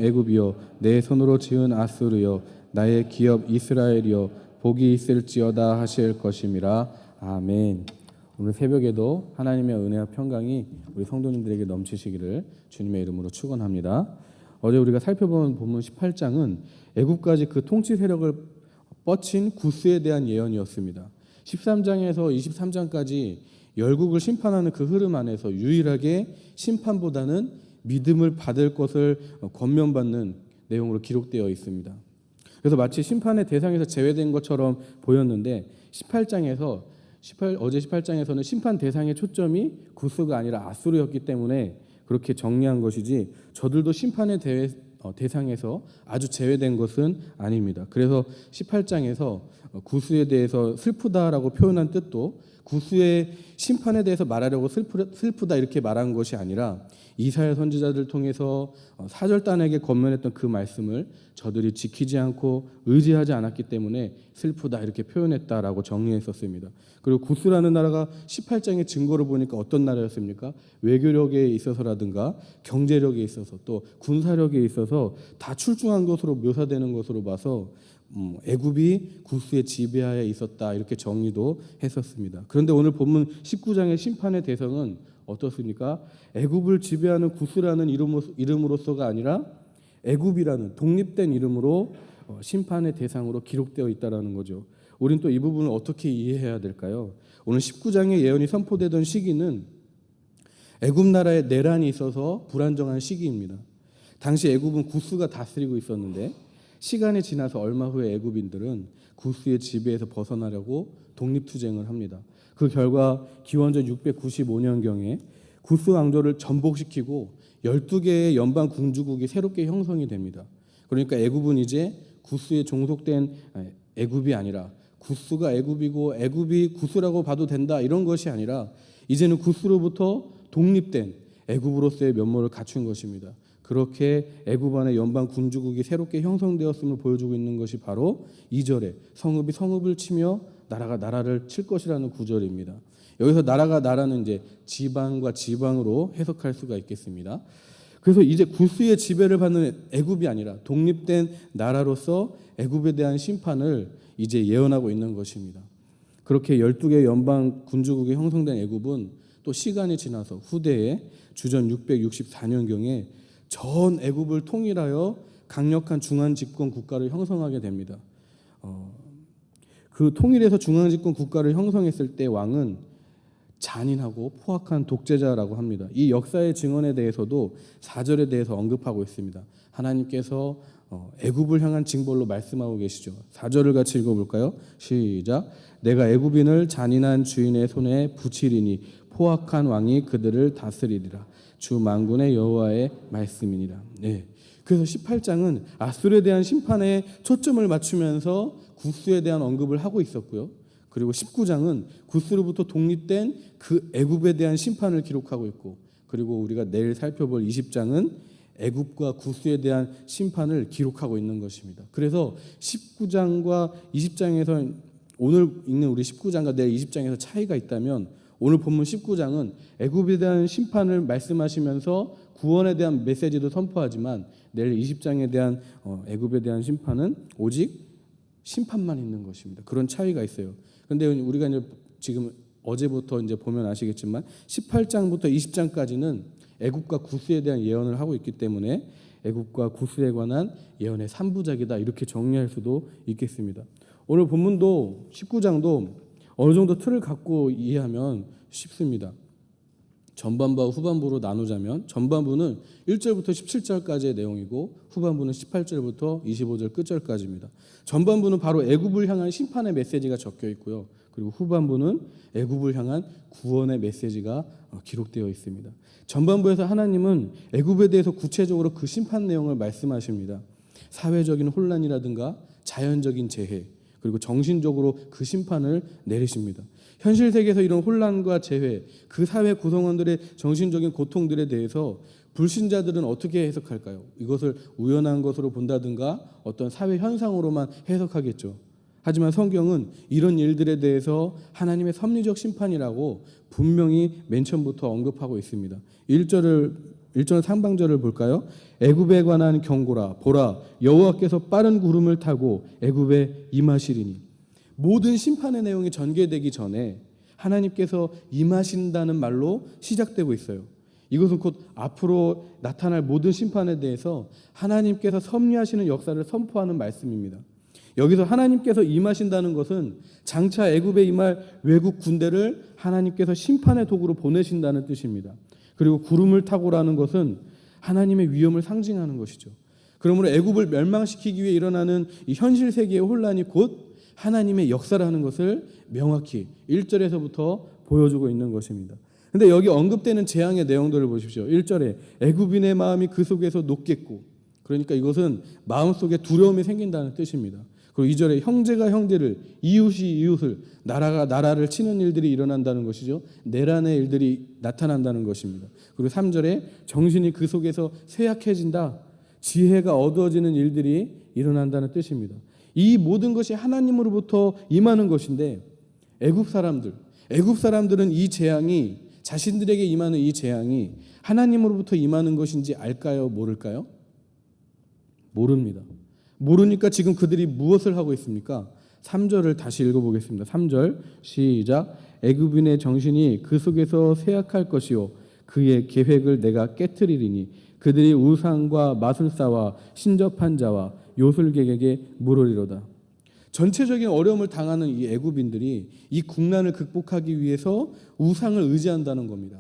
애굽이여 내 손으로 지은 아수르여 나의 기업 이스라엘이여 복이 있을지어다 하실 것임이라. 아멘. 오늘 새벽에도 하나님의 은혜와 평강이 우리 성도님들에게 넘치시기를 주님의 이름으로 축원합니다. 어제 우리가 살펴본 본문 18장은 애굽까지 그 통치 세력을 뻗친 구스에 대한 예언이었습니다. 13장에서 23장까지 열국을 심판하는 그 흐름 안에서 유일하게 심판보다는 믿음을 받을 것을 권면받는 내용으로 기록되어 있습니다. 그래서 마치 심판의 대상에서 제외된 것처럼 보였는데 어제 18장에서는 심판 대상의 초점이 구스가 아니라 아수르였기 때문에 그렇게 정리한 것이지 저들도 심판의 대상에서 아주 제외된 것은 아닙니다. 그래서 18장에서 구스에 대해서 슬프다라고 표현한 뜻도 구스의 심판에 대해서 말하려고 슬프다 이렇게 말한 것이 아니라 이사야 선지자들 통해서 사절단에게 권면했던 그 말씀을 저들이 지키지 않고 의지하지 않았기 때문에 슬프다 이렇게 표현했다라고 정리했었습니다. 그리고 구스라는 나라가 18장의 증거를 보니까 어떤 나라였습니까? 외교력에 있어서라든가 경제력에 있어서 또 군사력에 있어서 다 출중한 것으로 묘사되는 것으로 봐서 애굽이 구스의 지배하에 있었다 이렇게 정리도 했었습니다. 그런데 오늘 본문 19장의 심판의 대상은 어떻습니까? 애굽을 지배하는 구스라는 이름으로서가 아니라 애굽이라는 독립된 이름으로 심판의 대상으로 기록되어 있다는 거죠. 우린 또 이 부분을 어떻게 이해해야 될까요? 오늘 19장의 예언이 선포되던 시기는 애굽 나라에 내란이 있어서 불안정한 시기입니다. 당시 애굽은 구스가 다스리고 있었는데 시간이 지나서 얼마 후에 애굽인들은 구스의 지배에서 벗어나려고 독립투쟁을 합니다. 그 결과 기원전 695년경에 구스 왕조를 전복시키고 12개의 연방 군주국이 새롭게 형성이 됩니다. 그러니까 애굽은 이제 구스에 종속된 애굽이 아니라 구스가 애굽이고 애굽이 구스라고 봐도 된다 이런 것이 아니라 이제는 구스로부터 독립된 애굽으로서의 면모를 갖춘 것입니다. 그렇게 애굽 안에 연방 군주국이 새롭게 형성되었음을 보여주고 있는 것이 바로 2절에 성읍이 성읍을 치며 나라가 나라를 칠 것이라는 구절입니다. 여기서 나라가 나라는 이제 지방과 지방으로 해석할 수가 있겠습니다. 그래서 이제 구스의 지배를 받는 애굽이 아니라 독립된 나라로서 애굽에 대한 심판을 이제 예언하고 있는 것입니다. 그렇게 12개 연방 군주국이 형성된 애굽은 또 시간이 지나서 후대에 주전 664년경에 전 애굽을 통일하여 강력한 중앙 집권 국가를 형성하게 됩니다. 그 통일해서 중앙 집권 국가를 형성했을 때 왕은 잔인하고 포악한 독재자라고 합니다. 이 역사의 증언에 대해서도 4절에 대해서 언급하고 있습니다. 하나님께서 애굽을 향한 징벌로 말씀하고 계시죠. 4절을 같이 읽어볼까요? 시작. 내가 애굽인을 잔인한 주인의 손에 붙이리니 포악한 왕이 그들을 다스리리라. 주 만군의 여호와의 말씀이니라. 네. 그래서 18장은 아수르에 대한 심판에 초점을 맞추면서 구스에 대한 언급을 하고 있었고요. 그리고 19장은 구스로부터 독립된 그 애굽에 대한 심판을 기록하고 있고, 그리고 우리가 내일 살펴볼 20장은 애굽과 구스에 대한 심판을 기록하고 있는 것입니다. 그래서 19장과 20장에서 오늘 읽는 우리 19장과 내일 20장에서 차이가 있다면 오늘 본문 19장은 애굽에 대한 심판을 말씀하시면서 구원에 대한 메시지도 선포하지만 내일 20장에 대한 애굽에 대한 심판은 오직 심판만 있는 것입니다. 그런 차이가 있어요. 그런데 우리가 이제 지금 어제부터 이제 보면 아시겠지만 18장부터 20장까지는 애굽과 구스에 대한 예언을 하고 있기 때문에 애굽과 구스에 관한 예언의 3부작이다 이렇게 정리할 수도 있겠습니다. 오늘 본문도 19장도 어느 정도 틀을 갖고 이해하면 쉽습니다. 전반부와 후반부로 나누자면 전반부는 1절부터 17절까지의 내용이고 후반부는 18절부터 25절 끝절까지입니다. 전반부는 바로 애굽을 향한 심판의 메시지가 적혀 있고요. 그리고 후반부는 애굽을 향한 구원의 메시지가 기록되어 있습니다. 전반부에서 하나님은 애굽에 대해서 구체적으로 그 심판 내용을 말씀하십니다. 사회적인 혼란이라든가 자연적인 재해 그리고 정신적으로 그 심판을 내리십니다. 현실 세계에서 이런 혼란과 재해, 그 사회 구성원들의 정신적인 고통들에 대해서 불신자들은 어떻게 해석할까요? 이것을 우연한 것으로 본다든가 어떤 사회 현상으로만 해석하겠죠. 하지만 성경은 이런 일들에 대해서 하나님의 섭리적 심판이라고 분명히 맨 처음부터 언급하고 있습니다. 1절을 1절 상반절을 볼까요? 애굽에 관한 경고라 보라 여호와께서 빠른 구름을 타고 애굽에 임하시리니. 모든 심판의 내용이 전개되기 전에 하나님께서 임하신다는 말로 시작되고 있어요. 이것은 곧 앞으로 나타날 모든 심판에 대해서 하나님께서 섭리하시는 역사를 선포하는 말씀입니다. 여기서 하나님께서 임하신다는 것은 장차 애굽에 임할 외국 군대를 하나님께서 심판의 도구로 보내신다는 뜻입니다. 그리고 구름을 타고라는 것은 하나님의 위엄을 상징하는 것이죠. 그러므로 애굽을 멸망시키기 위해 일어나는 이 현실 세계의 혼란이 곧 하나님의 역사라는 것을 명확히 1절에서부터 보여주고 있는 것입니다. 근데 여기 언급되는 재앙의 내용들을 보십시오. 1절에 애굽인의 마음이 그 속에서 녹겠고, 그러니까 이것은 마음속에 두려움이 생긴다는 뜻입니다. 그리고 2절에 형제가 형제를, 이웃이 이웃을, 나라가 나라를 치는 일들이 일어난다는 것이죠. 내란의 일들이 나타난다는 것입니다. 그리고 3절에 정신이 그 속에서 쇠약해진다, 지혜가 어두워지는 일들이 일어난다는 뜻입니다. 이 모든 것이 하나님으로부터 임하는 것인데 애굽 사람들은 이 재앙이, 자신들에게 임하는 이 재앙이 하나님으로부터 임하는 것인지 알까요? 모를까요? 모릅니다. 모르니까 지금 그들이 무엇을 하고 있습니까? 3절을 다시 읽어보겠습니다. 3절 시작. 애굽인의 정신이 그 속에서 쇠약할 것이요 그의 계획을 내가 깨트리리니 그들이 우상과 마술사와 신접한 자와 요술객에게 물으리로다. 전체적인 어려움을 당하는 이 애굽인들이 이 국난을 극복하기 위해서 우상을 의지한다는 겁니다.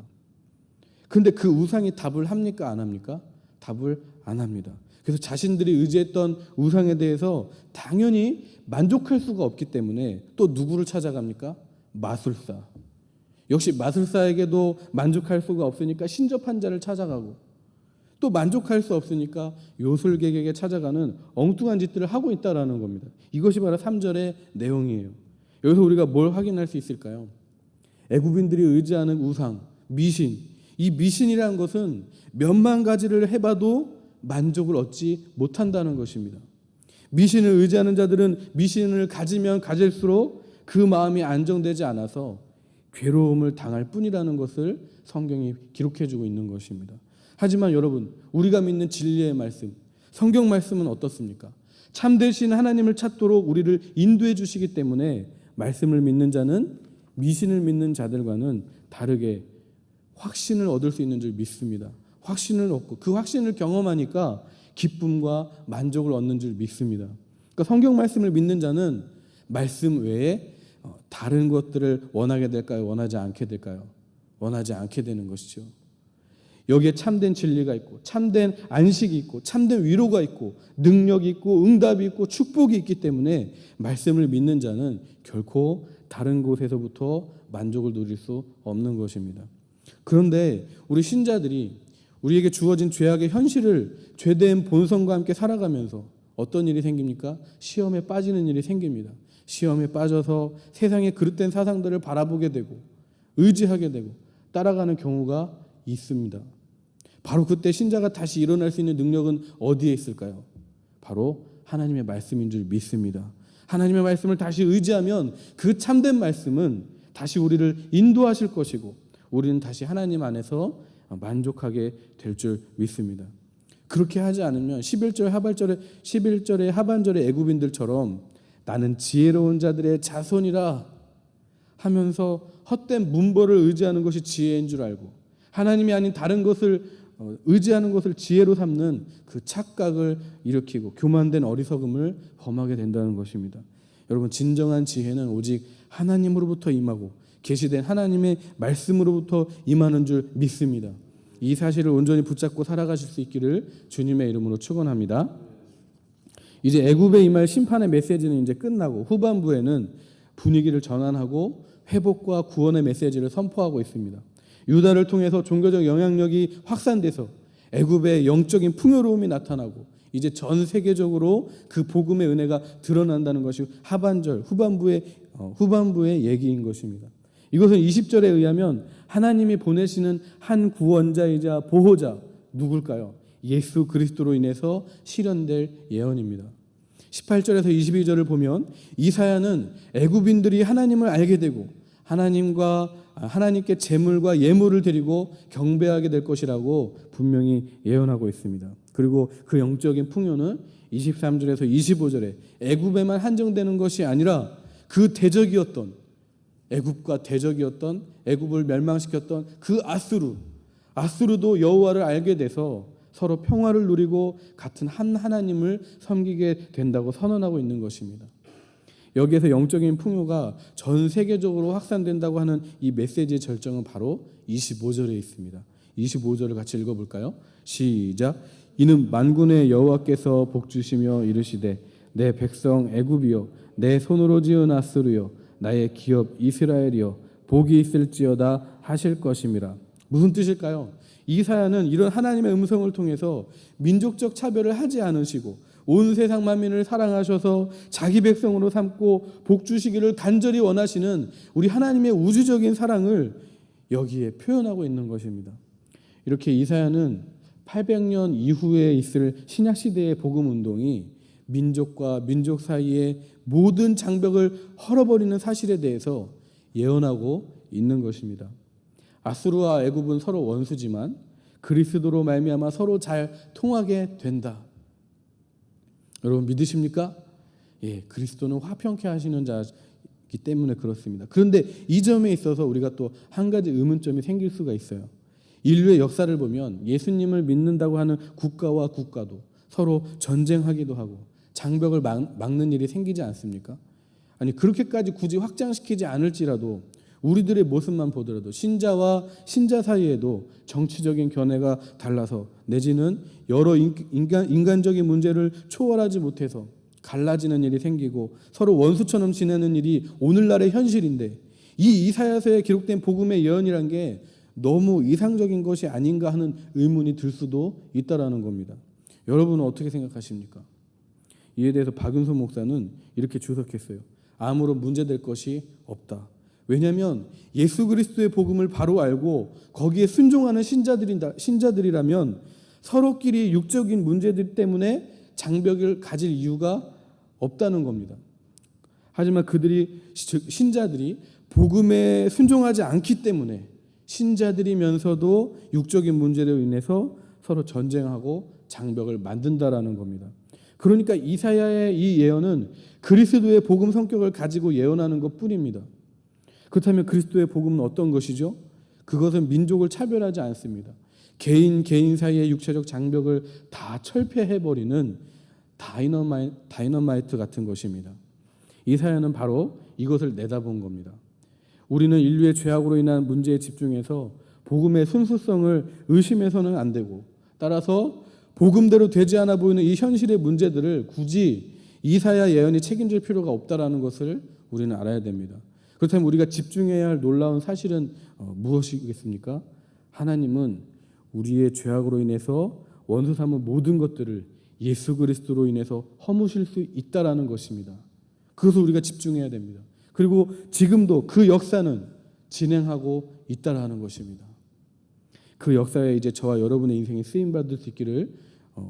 그런데 그 우상이 답을 합니까? 안 합니까? 답을 안 합니다. 그래서 자신들이 의지했던 우상에 대해서 당연히 만족할 수가 없기 때문에 또 누구를 찾아갑니까? 마술사. 역시 마술사에게도 만족할 수가 없으니까 신접한 자를 찾아가고, 또 만족할 수 없으니까 요술객에게 찾아가는 엉뚱한 짓들을 하고 있다라는 겁니다. 이것이 바로 3절의 내용이에요. 여기서 우리가 뭘 확인할 수 있을까요? 애굽인들이 의지하는 우상, 미신. 이 미신이라는 것은 몇만 가지를 해봐도 만족을 얻지 못한다는 것입니다. 미신을 의지하는 자들은 미신을 가지면 가질수록 그 마음이 안정되지 않아서 괴로움을 당할 뿐이라는 것을 성경이 기록해주고 있는 것입니다. 하지만 여러분, 우리가 믿는 진리의 말씀, 성경 말씀은 어떻습니까? 참되신 하나님을 찾도록 우리를 인도해 주시기 때문에 말씀을 믿는 자는 미신을 믿는 자들과는 다르게 확신을 얻을 수 있는 줄 믿습니다. 확신을 얻고 그 확신을 경험하니까 기쁨과 만족을 얻는 줄 믿습니다. 그러니까 성경 말씀을 믿는 자는 말씀 외에 다른 것들을 원하게 될까요? 원하지 않게 될까요? 원하지 않게 되는 것이죠. 여기에 참된 진리가 있고 참된 안식이 있고 참된 위로가 있고 능력이 있고 응답이 있고 축복이 있기 때문에 말씀을 믿는 자는 결코 다른 곳에서부터 만족을 누릴 수 없는 것입니다. 그런데 우리 신자들이 우리에게 주어진 죄악의 현실을 죄된 본성과 함께 살아가면서 어떤 일이 생깁니까? 시험에 빠지는 일이 생깁니다. 시험에 빠져서 세상의 그릇된 사상들을 바라보게 되고 의지하게 되고 따라가는 경우가 있습니다. 바로 그때 신자가 다시 일어날 수 있는 능력은 어디에 있을까요? 바로 하나님의 말씀인 줄 믿습니다. 하나님의 말씀을 다시 의지하면 그 참된 말씀은 다시 우리를 인도하실 것이고 우리는 다시 하나님 안에서 만족하게 될 줄 믿습니다. 그렇게 하지 않으면 11절의 하반절의 애굽인들처럼 나는 지혜로운 자들의 자손이라 하면서 헛된 문벌을 의지하는 것이 지혜인 줄 알고 하나님이 아닌 다른 것을 의지하는 것을 지혜로 삼는 그 착각을 일으키고 교만된 어리석음을 범하게 된다는 것입니다. 여러분, 진정한 지혜는 오직 하나님으로부터 임하고 계시된 하나님의 말씀으로부터 임하는 줄 믿습니다. 이 사실을 온전히 붙잡고 살아가실 수 있기를 주님의 이름으로 축원합니다. 이제 애굽에 임할 심판의 메시지는 이제 끝나고 후반부에는 분위기를 전환하고 회복과 구원의 메시지를 선포하고 있습니다. 유다를 통해서 종교적 영향력이 확산돼서 애굽의 영적인 풍요로움이 나타나고 이제 전 세계적으로 그 복음의 은혜가 드러난다는 것이 후반부의 얘기인 것입니다. 이것은 20절에 의하면 하나님이 보내시는 한 구원자이자 보호자 누굴까요? 예수 그리스도로 인해서 실현될 예언입니다. 18절에서 22절을 보면 이사야는 애굽인들이 하나님을 알게 되고 하나님께 제물과 예물을 드리고 경배하게 될 것이라고 분명히 예언하고 있습니다. 그리고 그 영적인 풍요는 23절에서 25절에 애굽에만 한정되는 것이 아니라 그 대적이었던 애굽과 대적이었던 애굽을 멸망시켰던 그 아수르도 여호와를 알게 돼서 서로 평화를 누리고 같은 한 하나님을 섬기게 된다고 선언하고 있는 것입니다. 여기에서 영적인 풍요가 전 세계적으로 확산된다고 하는 이 메시지의 절정은 바로 25절에 있습니다. 25절을 같이 읽어볼까요? 시작. 이는 만군의 여호와께서 복주시며 이르시되 내 백성 애굽이여 내 손으로 지은 아수르여 나의 기업 이스라엘이여 복이 있을지어다 하실 것임이라. 무슨 뜻일까요? 이사야는 이런 하나님의 음성을 통해서 민족적 차별을 하지 않으시고 온 세상 만민을 사랑하셔서 자기 백성으로 삼고 복 주시기를 간절히 원하시는 우리 하나님의 우주적인 사랑을 여기에 표현하고 있는 것입니다. 이렇게 이사야는 800년 이후에 있을 신약 시대의 복음 운동이 민족과 민족 사이의 모든 장벽을 헐어버리는 사실에 대해서 예언하고 있는 것입니다. 아수르와 애굽은 서로 원수지만 그리스도로 말미암아 서로 잘 통하게 된다. 여러분 믿으십니까? 예, 그리스도는 화평케 하시는 자이기 때문에 그렇습니다. 그런데 이 점에 있어서 우리가 또 한 가지 의문점이 생길 수가 있어요. 인류의 역사를 보면 예수님을 믿는다고 하는 국가와 국가도 서로 전쟁하기도 하고 장벽을 막는 일이 생기지 않습니까? 아니 그렇게까지 굳이 확장시키지 않을지라도 우리들의 모습만 보더라도 신자와 신자 사이에도 정치적인 견해가 달라서 내지는 여러 인간적인 문제를 초월하지 못해서 갈라지는 일이 생기고 서로 원수처럼 지내는 일이 오늘날의 현실인데 이 이사야서에 기록된 복음의 예언이란 게 너무 이상적인 것이 아닌가 하는 의문이 들 수도 있다라는 겁니다. 여러분은 어떻게 생각하십니까? 이에 대해서 박윤선 목사는 이렇게 주석했어요. 아무런 문제될 것이 없다. 왜냐하면 예수 그리스도의 복음을 바로 알고 거기에 순종하는 신자들이라면 서로끼리 육적인 문제들 때문에 장벽을 가질 이유가 없다는 겁니다. 하지만 신자들이 복음에 순종하지 않기 때문에 신자들이면서도 육적인 문제로 인해서 서로 전쟁하고 장벽을 만든다라는 겁니다. 그러니까 이사야의 이 예언은 그리스도의 복음 성격을 가지고 예언하는 것뿐입니다. 그렇다면 그리스도의 복음은 어떤 것이죠? 그것은 민족을 차별하지 않습니다. 개인 사이의 육체적 장벽을 다 철폐해버리는 다이너마이트 같은 것입니다. 이사야는 바로 이것을 내다본 겁니다. 우리는 인류의 죄악으로 인한 문제에 집중해서 복음의 순수성을 의심해서는 안 되고 따라서 복음대로 되지 않아 보이는 이 현실의 문제들을 굳이 이사야 예언이 책임질 필요가 없다라는 것을 우리는 알아야 됩니다. 그렇다면 우리가 집중해야 할 놀라운 사실은 무엇이겠습니까? 하나님은 우리의 죄악으로 인해서 원수 삼은 모든 것들을 예수 그리스도로 인해서 허무실 수 있다라는 것입니다. 그것을 우리가 집중해야 됩니다. 그리고 지금도 그 역사는 진행하고 있다라는 것입니다. 그 역사에 이제 저와 여러분의 인생이 쓰임받을 수 있기를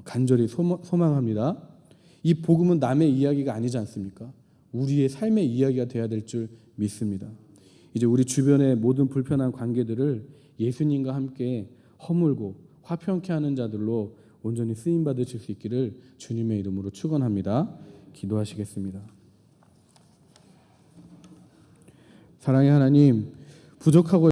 간절히 소망합니다. 이 복음은 남의 이야기가 아니지 않습니까? 우리의 삶의 이야기가 되어야 될 줄 믿습니다. 이제 우리 주변의 모든 불편한 관계들을 예수님과 함께 허물고 화평케 하는 자들로 온전히 쓰임 받으실 수 있기를 주님의 이름으로 축원합니다. 기도하시겠습니다. 사랑의 하나님, 부족하고